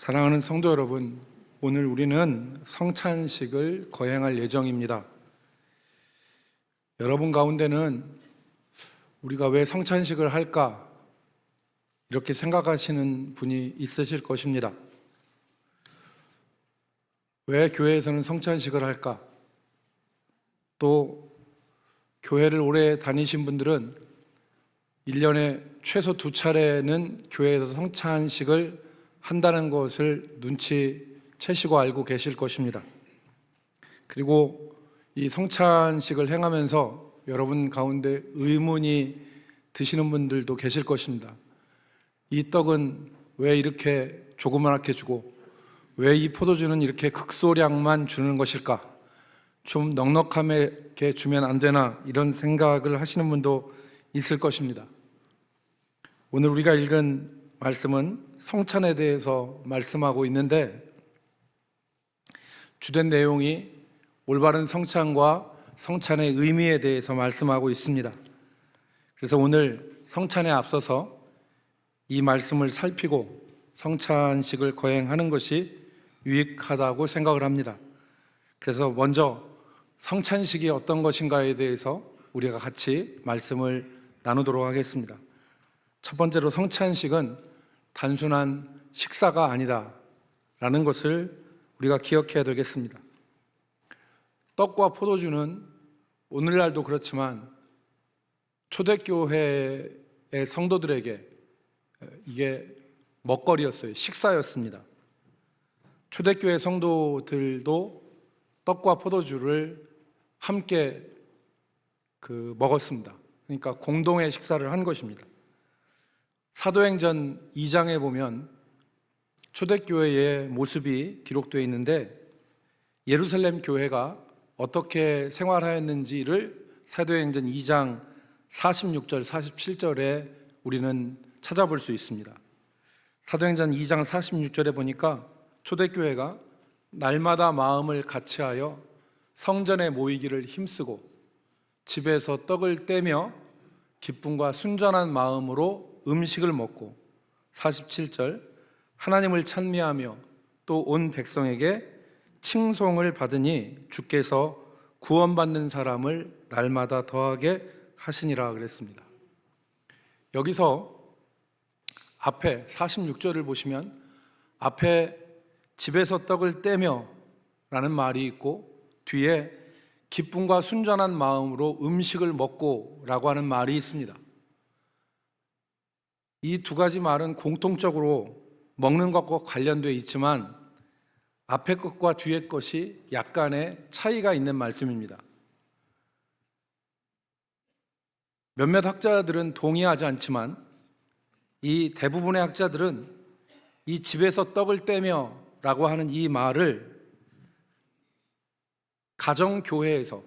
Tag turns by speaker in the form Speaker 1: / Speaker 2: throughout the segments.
Speaker 1: 사랑하는 성도 여러분, 오늘 우리는 성찬식을 거행할 예정입니다. 여러분 가운데는 우리가 왜 성찬식을 할까? 이렇게 생각하시는 분이 있으실 것입니다. 왜 교회에서는 성찬식을 할까? 또 교회를 오래 다니신 분들은 1년에 최소 2차례는 교회에서 성찬식을 한다는 것을 눈치채시고 알고 계실 것입니다. 그리고 이 성찬식을 행하면서 여러분 가운데 의문이 드시는 분들도 계실 것입니다. 이 떡은 왜 이렇게 조그맣게 주고 왜 이 포도주는 이렇게 극소량만 주는 것일까? 좀 넉넉하게 주면 안 되나? 이런 생각을 하시는 분도 있을 것입니다. 오늘 우리가 읽은 말씀은 성찬에 대해서 말씀하고 있는데 주된 내용이 올바른 성찬과 성찬의 의미에 대해서 말씀하고 있습니다. 그래서 오늘 성찬에 앞서서 이 말씀을 살피고 성찬식을 거행하는 것이 유익하다고 생각을 합니다. 그래서 먼저 성찬식이 어떤 것인가에 대해서 우리가 같이 말씀을 나누도록 하겠습니다. 첫 번째로 성찬식은 단순한 식사가 아니다 라는 것을 우리가 기억해야 되겠습니다. 떡과 포도주는 오늘날도 그렇지만 초대교회의 성도들에게 이게 먹거리였어요. 식사였습니다. 초대교회 성도들도 떡과 포도주를 함께 먹었습니다. 그러니까 공동의 식사를 한 것입니다. 사도행전 2장에 보면 초대교회의 모습이 기록되어 있는데 예루살렘 교회가 어떻게 생활하였는지를 사도행전 2장 46절, 47절에 우리는 찾아볼 수 있습니다. 사도행전 2장 46절에 보니까 초대교회가 날마다 마음을 같이하여 성전에 모이기를 힘쓰고 집에서 떡을 떼며 기쁨과 순전한 마음으로 음식을 먹고 47절 하나님을 찬미하며 또 온 백성에게 칭송을 받으니 주께서 구원받는 사람을 날마다 더하게 하시니라 그랬습니다. 여기서 앞에 46절을 보시면 앞에 집에서 떡을 떼며 라는 말이 있고 뒤에 기쁨과 순전한 마음으로 음식을 먹고 라고 하는 말이 있습니다. 이 두 가지 말은 공통적으로 먹는 것과 관련되어 있지만 앞에 것과 뒤에 것이 약간의 차이가 있는 말씀입니다. 몇몇 학자들은 동의하지 않지만 이 대부분의 학자들은 이 집에서 떡을 떼며 라고 하는 이 말을 가정교회에서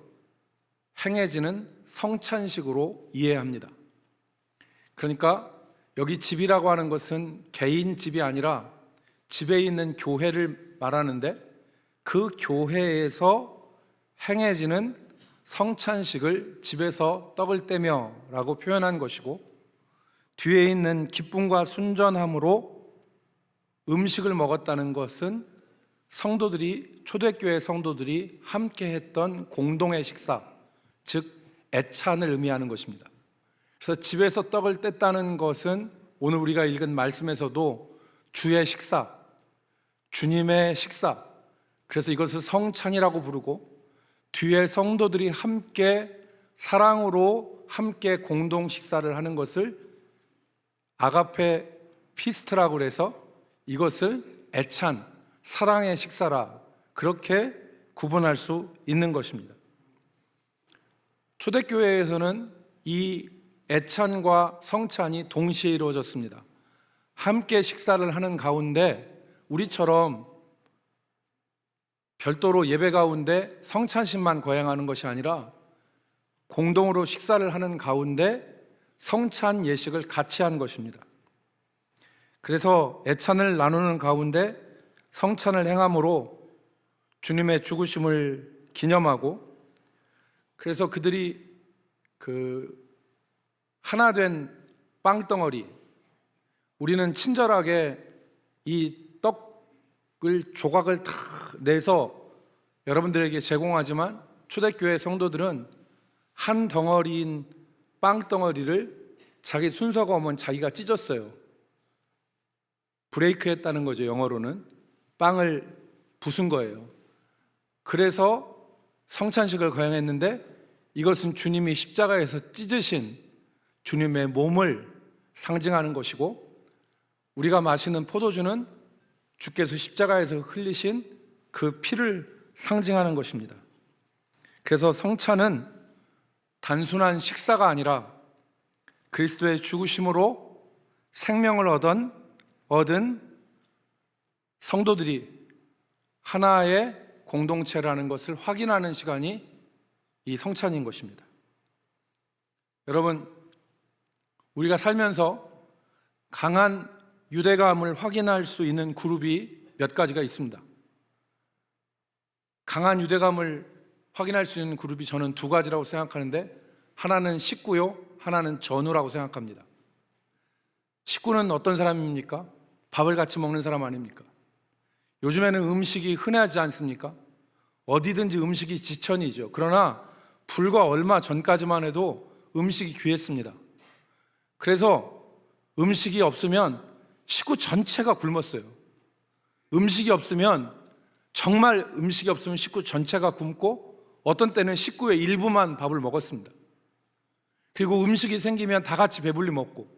Speaker 1: 행해지는 성찬식으로 이해합니다. 그러니까 여기 집이라고 하는 것은 개인 집이 아니라 집에 있는 교회를 말하는데 그 교회에서 행해지는 성찬식을 집에서 떡을 떼며 라고 표현한 것이고 뒤에 있는 기쁨과 순전함으로 음식을 먹었다는 것은 성도들이 초대교회 성도들이 함께 했던 공동의 식사, 즉 애찬을 의미하는 것입니다. 그래서 집에서 떡을 뗐다는 것은 오늘 우리가 읽은 말씀에서도 주의 식사, 주님의 식사, 그래서 이것을 성찬이라고 부르고 뒤에 성도들이 함께 사랑으로 함께 공동 식사를 하는 것을 아가페 피스트라고 해서 이것을 애찬, 사랑의 식사라 그렇게 구분할 수 있는 것입니다. 초대교회에서는 이 애찬과 성찬이 동시에 이루어졌습니다. 함께 식사를 하는 가운데 우리처럼 별도로 예배 가운데 성찬식만 거행하는 것이 아니라 공동으로 식사를 하는 가운데 성찬 예식을 같이 한 것입니다. 그래서 애찬을 나누는 가운데 성찬을 행함으로 주님의 죽으심을 기념하고 그래서 그들이 하나 된 빵덩어리 우리는 친절하게 이 떡 조각을 다 내서 여러분들에게 제공하지만 초대교회 성도들은 한 덩어리인 빵 덩어리를 자기 순서가 오면 자기가 찢었어요. 브레이크 했다는 거죠. 영어로는 빵을 부순 거예요. 그래서 성찬식을 거행했는데 이것은 주님이 십자가에서 찢으신 주님의 몸을 상징하는 것이고, 우리가 마시는 포도주는 주께서 십자가에서 흘리신 그 피를 상징하는 것입니다. 그래서 성찬은 단순한 식사가 아니라 그리스도의 죽으심으로 생명을 얻은 성도들이 하나의 공동체라는 것을 확인하는 시간이 이 성찬인 것입니다. 여러분, 우리가 살면서 강한 유대감을 확인할 수 있는 그룹이 몇 가지가 있습니다. 강한 유대감을 확인할 수 있는 그룹이 저는 두 가지라고 생각하는데, 하나는 식구요, 하나는 전우라고 생각합니다. 식구는 어떤 사람입니까? 밥을 같이 먹는 사람 아닙니까? 요즘에는 음식이 흔하지 않습니까? 어디든지 음식이 지천이죠. 그러나 불과 얼마 전까지만 해도 음식이 귀했습니다. 그래서 음식이 없으면 식구 전체가 굶었어요. 음식이 없으면 식구 전체가 굶고, 어떤 때는 식구의 일부만 밥을 먹었습니다. 그리고 음식이 생기면 다 같이 배불리 먹고,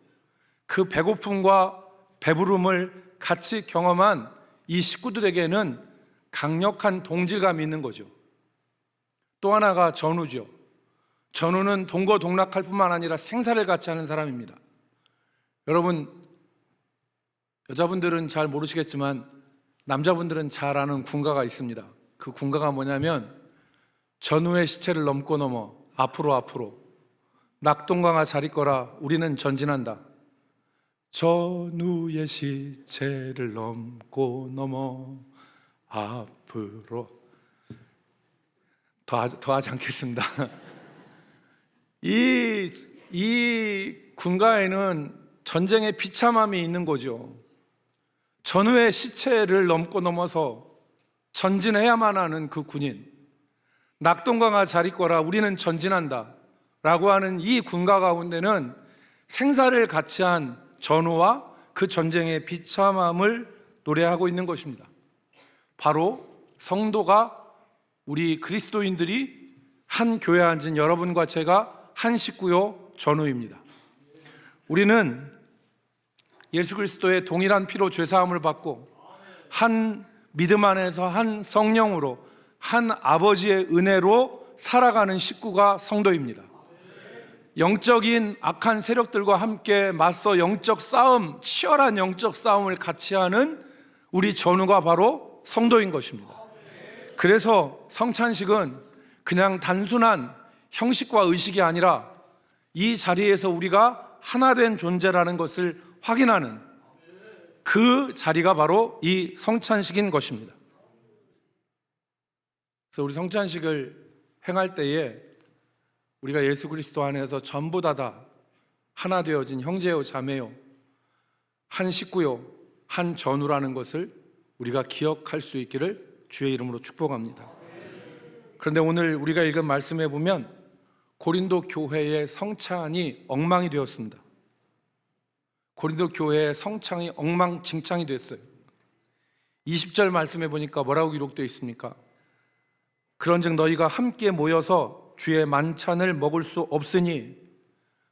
Speaker 1: 그 배고픔과 배부름을 같이 경험한 이 식구들에게는 강력한 동질감이 있는 거죠. 또 하나가 전우죠. 전우는 동거동락할 뿐만 아니라 생사를 같이 하는 사람입니다. 여러분, 여자분들은 잘 모르시겠지만 남자분들은 잘 아는 군가가 있습니다. 그 군가가 뭐냐면, 전우의 시체를 넘고 넘어 앞으로 낙동강아 잘 있거라 우리는 전진한다. 전우의 시체를 넘고 넘어 앞으로. 더 하지 않겠습니다. 이 군가에는 전쟁의 비참함이 있는 거죠. 전우의 시체를 넘고 넘어서 전진해야만 하는 그 군인, 낙동강아 잘 있거라 우리는 전진한다 라고 하는 이 군가 가운데는 생사를 같이 한 전우와 그 전쟁의 비참함을 노래하고 있는 것입니다. 바로 성도가, 우리 그리스도인들이 한 교회에 앉은 여러분과 제가 한 식구요 전우입니다. 우리는 예수 그리스도의 동일한 피로 죄사함을 받고 한 믿음 안에서 한 성령으로 한 아버지의 은혜로 살아가는 식구가 성도입니다. 영적인 악한 세력들과 함께 맞서 영적 싸움, 치열한 영적 싸움을 같이 하는 우리 전우가 바로 성도인 것입니다. 그래서 성찬식은 그냥 단순한 형식과 의식이 아니라 이 자리에서 우리가 하나 된 존재라는 것을 확인하는 그 자리가 바로 이 성찬식인 것입니다. 그래서 우리 성찬식을 행할 때에 우리가 예수 그리스도 안에서 전부 다 하나 되어진 형제요 자매요 한 식구요 한 전우라는 것을 우리가 기억할 수 있기를 주의 이름으로 축복합니다. 그런데 오늘 우리가 읽은 말씀에 보면 고린도 교회의 성찬이 엉망이 되었습니다. 고린도 교회의 성찬이 엉망진창이 됐어요. 20절 말씀에 보니까 뭐라고 기록되어 있습니까? 그런즉 너희가 함께 모여서 주의 만찬을 먹을 수 없으니,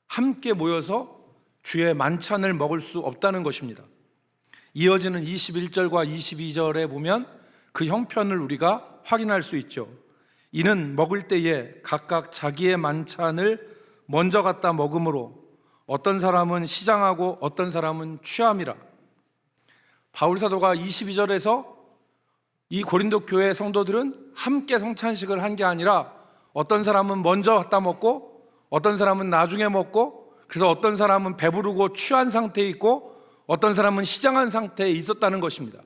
Speaker 1: 함께 모여서 주의 만찬을 먹을 수 없다는 것입니다. 이어지는 21절과 22절에 보면 그 형편을 우리가 확인할 수 있죠. 이는 먹을 때에 각각 자기의 만찬을 먼저 갖다 먹음으로 어떤 사람은 시장하고 어떤 사람은 취함이라. 바울 사도가 22절에서 이 고린도 교회 성도들은 함께 성찬식을 한 게 아니라 어떤 사람은 먼저 갖다 먹고 어떤 사람은 나중에 먹고, 그래서 어떤 사람은 배부르고 취한 상태에 있고 어떤 사람은 시장한 상태에 있었다는 것입니다.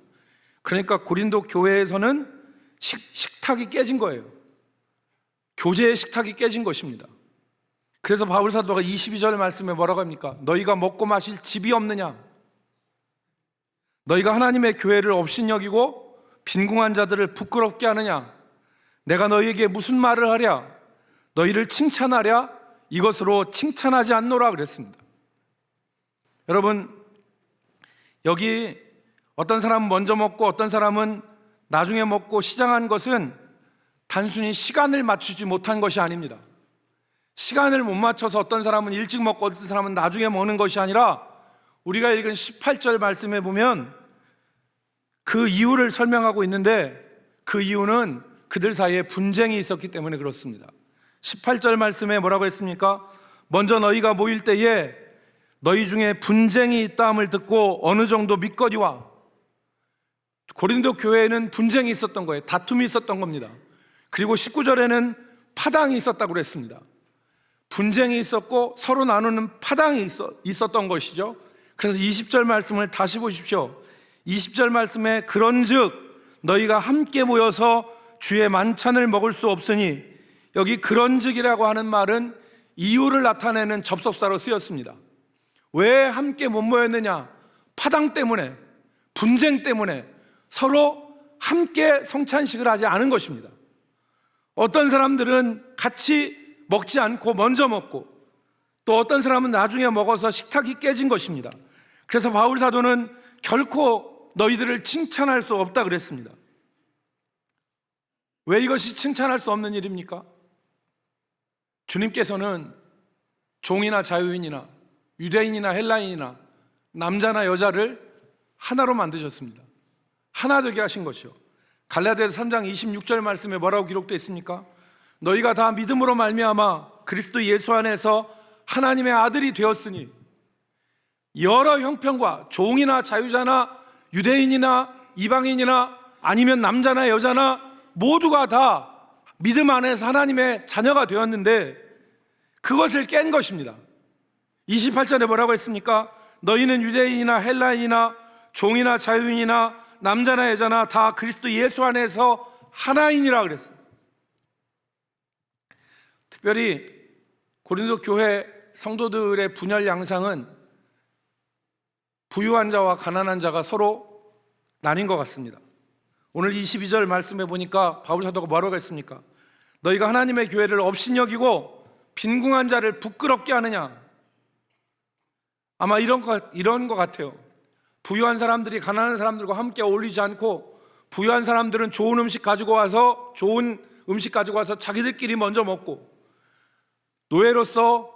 Speaker 1: 그러니까 고린도 교회에서는 식탁이 깨진 거예요. 교제의 식탁이 깨진 것입니다. 그래서 바울 사도가 22절 말씀에 뭐라고 합니까? 너희가 먹고 마실 집이 없느냐? 너희가 하나님의 교회를 업신여기고 빈궁한 자들을 부끄럽게 하느냐? 내가 너희에게 무슨 말을 하랴? 너희를 칭찬하랴? 이것으로 칭찬하지 않노라 그랬습니다. 여러분, 여기 어떤 사람은 먼저 먹고 어떤 사람은 나중에 먹고 시장한 것은 단순히 시간을 맞추지 못한 것이 아닙니다. 시간을 못 맞춰서 어떤 사람은 일찍 먹고 어떤 사람은 나중에 먹는 것이 아니라 우리가 읽은 18절 말씀에 보면 그 이유를 설명하고 있는데 그 이유는 그들 사이에 분쟁이 있었기 때문에 그렇습니다. 18절 말씀에 뭐라고 했습니까? 먼저 너희가 모일 때에 너희 중에 분쟁이 있다함을 듣고 어느 정도 믿거니와. 고린도 교회에는 분쟁이 있었던 거예요. 다툼이 있었던 겁니다. 그리고 19절에는 파당이 있었다고 그랬습니다. 분쟁이 있었고 서로 나누는 파당이 있었던 것이죠. 그래서 20절 말씀을 다시 보십시오. 20절 말씀에 그런즉 너희가 함께 모여서 주의 만찬을 먹을 수 없으니, 여기 그런즉이라고 하는 말은 이유를 나타내는 접속사로 쓰였습니다. 왜 함께 못 모였느냐? 파당 때문에, 분쟁 때문에 서로 함께 성찬식을 하지 않은 것입니다. 어떤 사람들은 같이 먹지 않고 먼저 먹고, 또 어떤 사람은 나중에 먹어서 식탁이 깨진 것입니다. 그래서 바울 사도는 결코 너희들을 칭찬할 수 없다 그랬습니다. 왜 이것이 칭찬할 수 없는 일입니까? 주님께서는 종이나 자유인이나 유대인이나 헬라인이나 남자나 여자를 하나로 만드셨습니다. 하나 되게 하신 것이요. 갈라디아서 3장 26절 말씀에 뭐라고 기록되어 있습니까? 너희가 다 믿음으로 말미암아 그리스도 예수 안에서 하나님의 아들이 되었으니, 여러 형편과 종이나 자유자나 유대인이나 이방인이나 아니면 남자나 여자나 모두가 다 믿음 안에서 하나님의 자녀가 되었는데 그것을 깬 것입니다. 28절에 뭐라고 했습니까? 너희는 유대인이나 헬라인이나 종이나 자유인이나 남자나 여자나 다 그리스도 예수 안에서 하나인이라 그랬어요. 특별히 고린도 교회 성도들의 분열 양상은 부유한 자와 가난한 자가 서로 나뉜 것 같습니다. 오늘 22절 말씀에 보니까 바울 사도가 뭐라고 했습니까? 너희가 하나님의 교회를 업신여기고 빈궁한 자를 부끄럽게 하느냐? 아마 이런 것 같아요. 부유한 사람들이 가난한 사람들과 함께 어울리지 않고, 부유한 사람들은 좋은 음식 가지고 와서 자기들끼리 먼저 먹고, 노예로서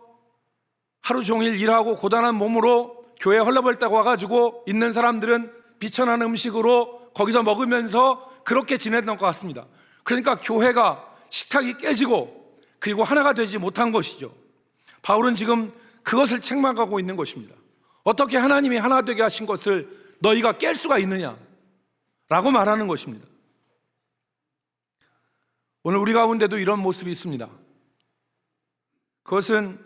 Speaker 1: 하루 종일 일하고 고단한 몸으로 교회에 헐레벌떡 와가지고 있는 사람들은 비천한 음식으로 거기서 먹으면서 그렇게 지냈던 것 같습니다. 그러니까 교회가 식탁이 깨지고 그리고 하나가 되지 못한 것이죠. 바울은 지금 그것을 책망하고 있는 것입니다. 어떻게 하나님이 하나 되게 하신 것을 너희가 깰 수가 있느냐 라고 말하는 것입니다. 오늘 우리 가운데도 이런 모습이 있습니다. 그것은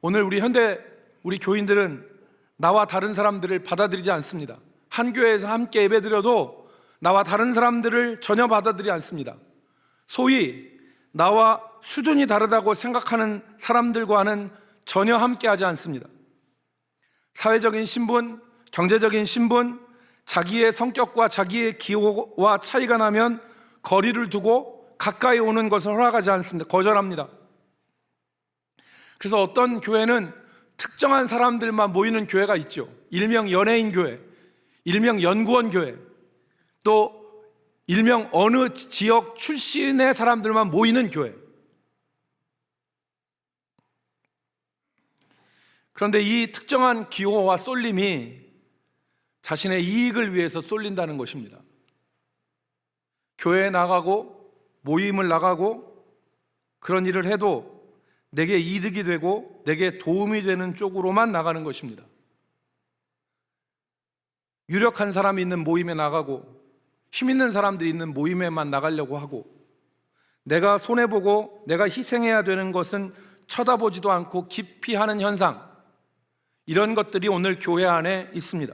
Speaker 1: 오늘 우리 교인들은 나와 다른 사람들을 받아들이지 않습니다. 한 교회에서 함께 예배드려도 나와 다른 사람들을 전혀 받아들이지 않습니다. 소위 나와 수준이 다르다고 생각하는 사람들과는 전혀 함께하지 않습니다. 사회적인 신분, 경제적인 신분, 자기의 성격과 자기의 기호와 차이가 나면 거리를 두고 가까이 오는 것을 허락하지 않습니다. 거절합니다. 그래서 어떤 교회는 특정한 사람들만 모이는 교회가 있죠. 일명 연예인 교회, 일명 연구원 교회, 또 일명 어느 지역 출신의 사람들만 모이는 교회. 그런데 이 특정한 기호와 쏠림이 자신의 이익을 위해서 쏠린다는 것입니다. 교회에 나가고 모임을 나가고 그런 일을 해도 내게 이득이 되고 내게 도움이 되는 쪽으로만 나가는 것입니다. 유력한 사람이 있는 모임에 나가고 힘 있는 사람들이 있는 모임에만 나가려고 하고, 내가 손해보고 내가 희생해야 되는 것은 쳐다보지도 않고 기피 하는 현상, 이런 것들이 오늘 교회 안에 있습니다.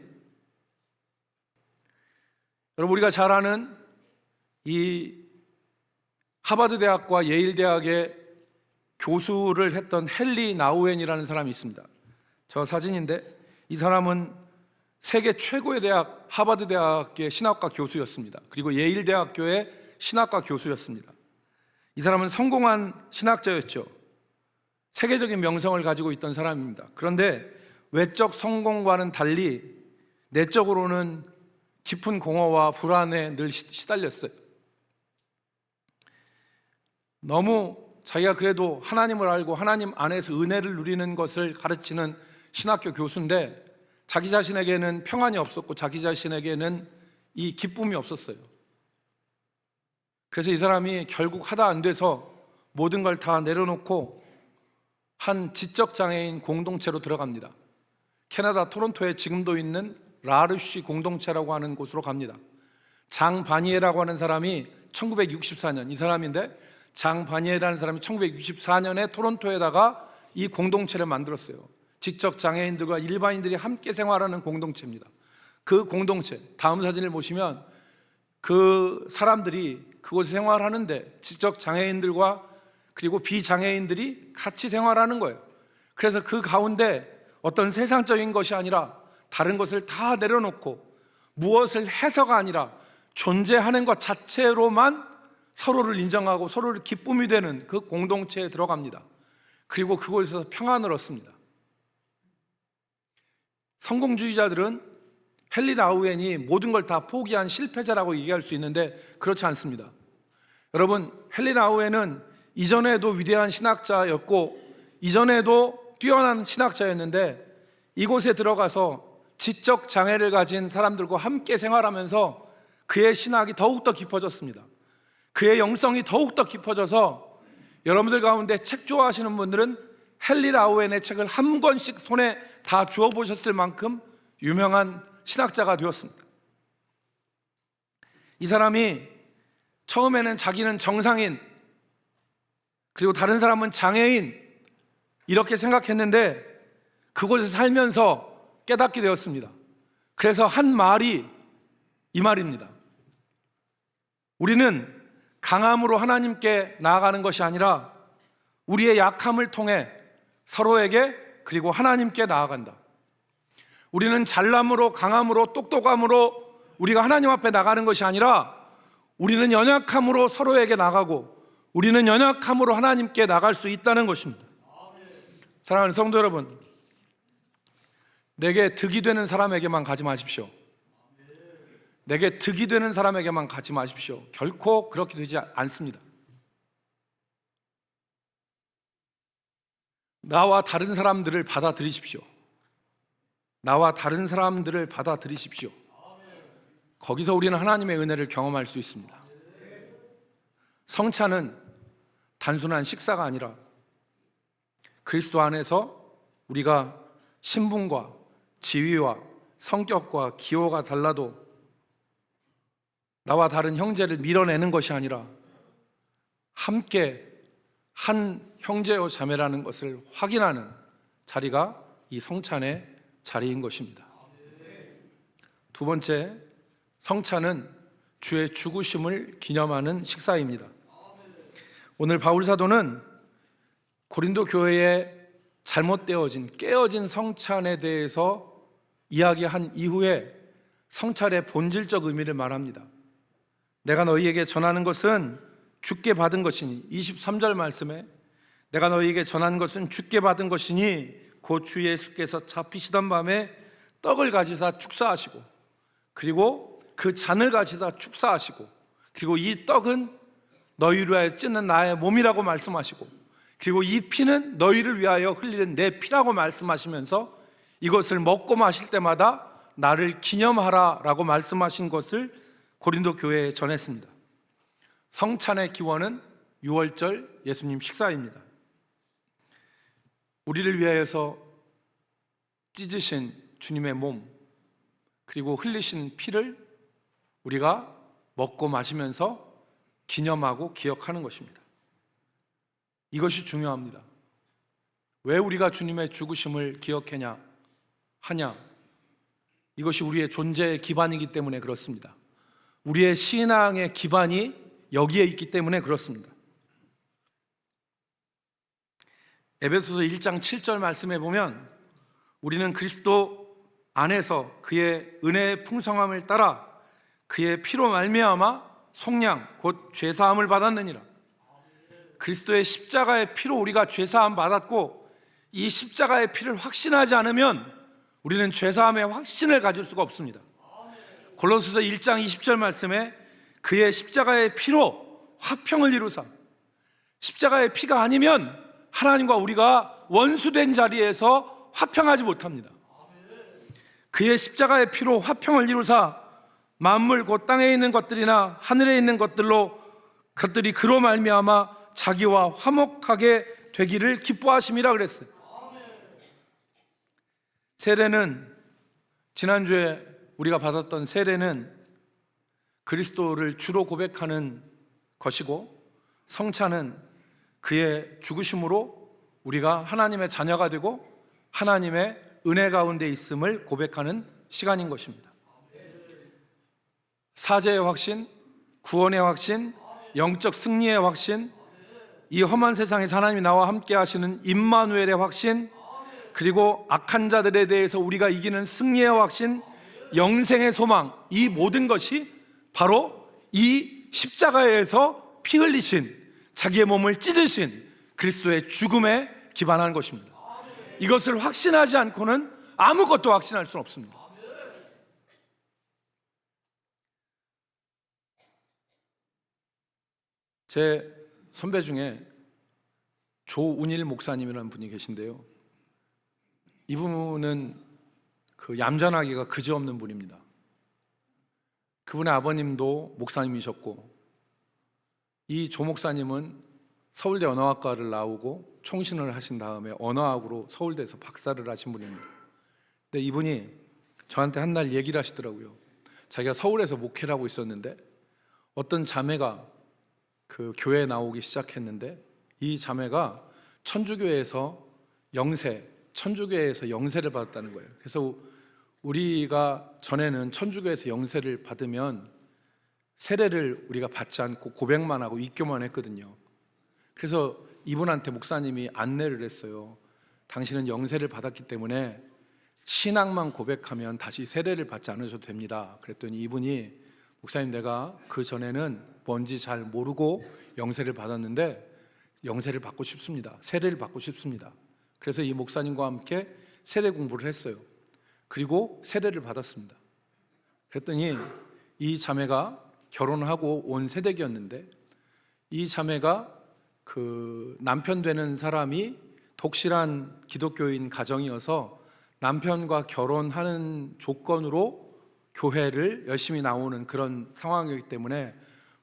Speaker 1: 여러분, 우리가 잘 아는 이 하버드 대학과 예일 대학의 교수를 했던 헨리 나우엔이라는 사람이 있습니다. 저 사진인데, 이 사람은 세계 최고의 대학 하버드 대학의 신학과 교수였습니다. 그리고 예일 대학교의 신학과 교수였습니다. 이 사람은 성공한 신학자였죠. 세계적인 명성을 가지고 있던 사람입니다. 그런데 외적 성공과는 달리 내적으로는 깊은 공허와 불안에 늘 시달렸어요. 너무 자기가 그래도 하나님을 알고 하나님 안에서 은혜를 누리는 것을 가르치는 신학교 교수인데 자기 자신에게는 평안이 없었고 자기 자신에게는 이 기쁨이 없었어요. 그래서 이 사람이 결국 하다 안 돼서 모든 걸 다 내려놓고 한 지적장애인 공동체로 들어갑니다. 캐나다 토론토에 지금도 있는 라르쉬 공동체라고 하는 곳으로 갑니다. 장 바니에라고 하는 사람이 1964년, 이 사람인데 장 바니에라는 사람이 1964년에 토론토에다가 이 공동체를 만들었어요. 지적장애인들과 일반인들이 함께 생활하는 공동체입니다. 그 공동체, 다음 사진을 보시면 그 사람들이 그곳에 생활하는데 지적장애인들과 그리고 비장애인들이 같이 생활하는 거예요. 그래서 그 가운데 어떤 세상적인 것이 아니라 다른 것을 다 내려놓고 무엇을 해서가 아니라 존재하는 것 자체로만 서로를 인정하고 서로를 기쁨이 되는 그 공동체에 들어갑니다. 그리고 그곳에서 평안을 얻습니다. 성공주의자들은 헨리 나우엔이 모든 걸 다 포기한 실패자라고 얘기할 수 있는데 그렇지 않습니다. 여러분, 헨리 나우엔은 이전에도 위대한 신학자였고 이전에도 뛰어난 신학자였는데 이곳에 들어가서 지적 장애를 가진 사람들과 함께 생활하면서 그의 신학이 더욱더 깊어졌습니다. 그의 영성이 더욱더 깊어져서 여러분들 가운데 책 좋아하시는 분들은 헨리 나우엔의 책을 한 권씩 손에 다 주워 보셨을 만큼 유명한 신학자가 되었습니다. 이 사람이 처음에는 자기는 정상인 그리고 다른 사람은 장애인 이렇게 생각했는데 그곳에 살면서 깨닫게 되었습니다. 그래서 한 말이 이 말입니다. 우리는 강함으로 하나님께 나아가는 것이 아니라 우리의 약함을 통해 서로에게 그리고 하나님께 나아간다. 우리는 잘남으로 강함으로 똑똑함으로 우리가 하나님 앞에 나가는 것이 아니라 우리는 연약함으로 서로에게 나가고 우리는 연약함으로 하나님께 나갈 수 있다는 것입니다. 사랑하는 성도 여러분, 내게 득이 되는 사람에게만 가지 마십시오. 내게 득이 되는 사람에게만 가지 마십시오. 결코 그렇게 되지 않습니다. 나와 다른 사람들을 받아들이십시오. 나와 다른 사람들을 받아들이십시오. 거기서 우리는 하나님의 은혜를 경험할 수 있습니다. 성찬은 단순한 식사가 아니라 그리스도 안에서 우리가 신분과 지위와 성격과 기호가 달라도 나와 다른 형제를 밀어내는 것이 아니라 함께 한 형제요 자매라는 것을 확인하는 자리가 이 성찬의 자리인 것입니다. 두 번째, 성찬은 주의 죽으심을 기념하는 식사입니다. 오늘 바울 사도는 고린도 교회에 잘못되어진 깨어진 성찬에 대해서 이야기한 이후에 성찬의 본질적 의미를 말합니다. 내가 너희에게 전하는 것은 주께 받은 것이니, 23절 말씀에 내가 너희에게 전한 것은 주께 받은 것이니 곧 주 예수께서 잡히시던 밤에 떡을 가지사 축사하시고 그리고 그 잔을 가지사 축사하시고 그리고 이 떡은 너희를 위하여 찢는 나의 몸이라고 말씀하시고 그리고 이 피는 너희를 위하여 흘리는 내 피라고 말씀하시면서 이것을 먹고 마실 때마다 나를 기념하라 라고 말씀하신 것을 고린도 교회에 전했습니다. 성찬의 기원은 유월절 예수님 식사입니다. 우리를 위하여서 찢으신 주님의 몸 그리고 흘리신 피를 우리가 먹고 마시면서 기념하고 기억하는 것입니다. 이것이 중요합니다. 왜 우리가 주님의 죽으심을 하냐? 이것이 우리의 존재의 기반이기 때문에 그렇습니다. 우리의 신앙의 기반이 여기에 있기 때문에 그렇습니다. 에베소서 1장 7절 말씀에 보면 우리는 그리스도 안에서 그의 은혜의 풍성함을 따라 그의 피로 말미암아 속량 곧 죄사함을 받았느니라. 그리스도의 십자가의 피로 우리가 죄사함 받았고, 이 십자가의 피를 확신하지 않으면 우리는 죄사함의 확신을 가질 수가 없습니다. 골로새서 1장 20절 말씀에 그의 십자가의 피로 화평을 이루사, 십자가의 피가 아니면 하나님과 우리가 원수된 자리에서 화평하지 못합니다. 그의 십자가의 피로 화평을 이루사 만물 곧 땅에 있는 것들이나 하늘에 있는 것들이 그로 말미암아 자기와 화목하게 되기를 기뻐하심이라 그랬어요. 세례는, 지난주에 우리가 받았던 세례는 그리스도를 주로 고백하는 것이고, 성찬은 그의 죽으심으로 우리가 하나님의 자녀가 되고 하나님의 은혜 가운데 있음을 고백하는 시간인 것입니다. 사죄의 확신, 구원의 확신, 영적 승리의 확신, 이 험한 세상에서 하나님이 나와 함께 하시는 임마누엘의 확신, 그리고 악한 자들에 대해서 우리가 이기는 승리의 확신, 영생의 소망, 이 모든 것이 바로 이 십자가에서 피 흘리신, 자기의 몸을 찢으신 그리스도의 죽음에 기반한 것입니다. 이것을 확신하지 않고는 아무것도 확신할 수는 없습니다. 제 선배 중에 조운일 목사님이라는 분이 계신데요, 이분은 얌전하기가 그지없는 분입니다. 그분의 아버님도 목사님이셨고, 이 조 목사님은 서울대 언어학과를 나오고 총신을 하신 다음에 언어학으로 서울대에서 박사를 하신 분입니다. 근데 이분이 저한테 한 날 얘기를 하시더라고요. 자기가 서울에서 목회를 하고 있었는데 어떤 자매가 그 교회에 나오기 시작했는데, 이 자매가 천주교회에서 영세를 받았다는 거예요. 그래서 우리가 전에는 천주교에서 영세를 받으면 세례를 우리가 받지 않고 고백만 하고 입교만 했거든요. 그래서 이분한테 목사님이 안내를 했어요. 당신은 영세를 받았기 때문에 신앙만 고백하면 다시 세례를 받지 않으셔도 됩니다. 그랬더니 이분이, 목사님, 내가 그 전에는 뭔지 잘 모르고 영세를 받았는데 영세를 받고 싶습니다. 세례를 받고 싶습니다. 그래서 이 목사님과 함께 세례 공부를 했어요. 그리고 세례를 받았습니다. 그랬더니 이 자매가 결혼하고 온 새댁이었는데, 이 자매가 그 남편 되는 사람이 독실한 기독교인 가정이어서 남편과 결혼하는 조건으로 교회를 열심히 나오는 그런 상황이기 때문에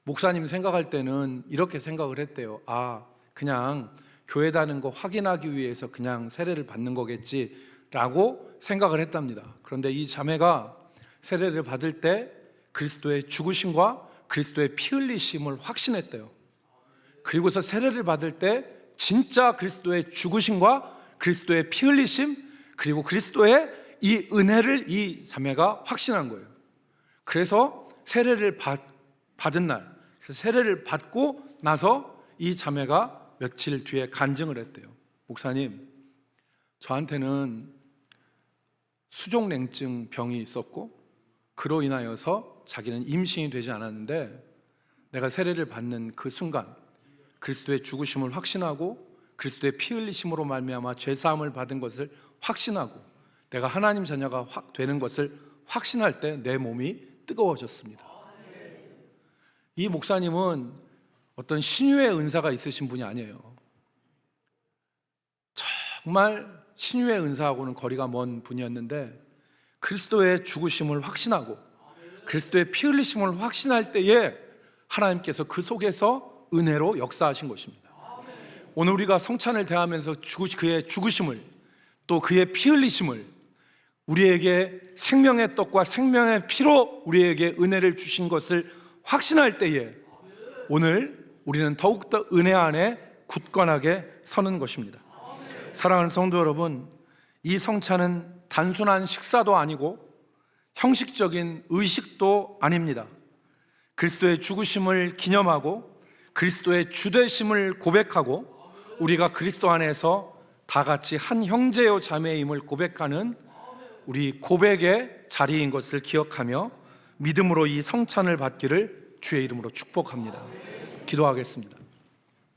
Speaker 1: 목사님 생각할 때는 이렇게 생각을 했대요. 그냥 교회 다는 거 확인하기 위해서 그냥 세례를 받는 거겠지라고 생각을 했답니다. 그런데 이 자매가 세례를 받을 때 그리스도의 죽으심과 그리스도의 피 흘리심을 확신했대요. 그리고서 세례를 받을 때 진짜 그리스도의 죽으심과 그리스도의 피 흘리심, 그리고 그리스도의 이 은혜를 이 자매가 확신한 거예요. 그래서 세례를 받은 날, 세례를 받고 나서 이 자매가 며칠 뒤에 간증을 했대요. 목사님, 저한테는 수족냉증 병이 있었고 그로 인하여서 자기는 임신이 되지 않았는데, 내가 세례를 받는 그 순간 그리스도의 죽으심을 확신하고 그리스도의 피 흘리심으로 말미암아 죄사함을 받은 것을 확신하고 내가 하나님 자녀가 되는 것을 확신할 때 내 몸이 뜨거워졌습니다. 이 목사님은 어떤 신유의 은사가 있으신 분이 아니에요. 정말 신유의 은사하고는 거리가 먼 분이었는데, 그리스도의 죽으심을 확신하고 그리스도의 피 흘리심을 확신할 때에 하나님께서 그 속에서 은혜로 역사하신 것입니다. 오늘 우리가 성찬을 대하면서 그의 죽으심을, 또 그의 피 흘리심을, 우리에게 생명의 떡과 생명의 피로 우리에게 은혜를 주신 것을 확신할 때에 오늘 우리는 더욱더 은혜 안에 굳건하게 서는 것입니다. 사랑하는 성도 여러분, 이 성찬은 단순한 식사도 아니고 형식적인 의식도 아닙니다. 그리스도의 죽으심을 기념하고 그리스도의 주되심을 고백하고 우리가 그리스도 안에서 다 같이 한 형제요 자매임을 고백하는 우리 고백의 자리인 것을 기억하며 믿음으로 이 성찬을 받기를 주의 이름으로 축복합니다. 기도하겠습니다.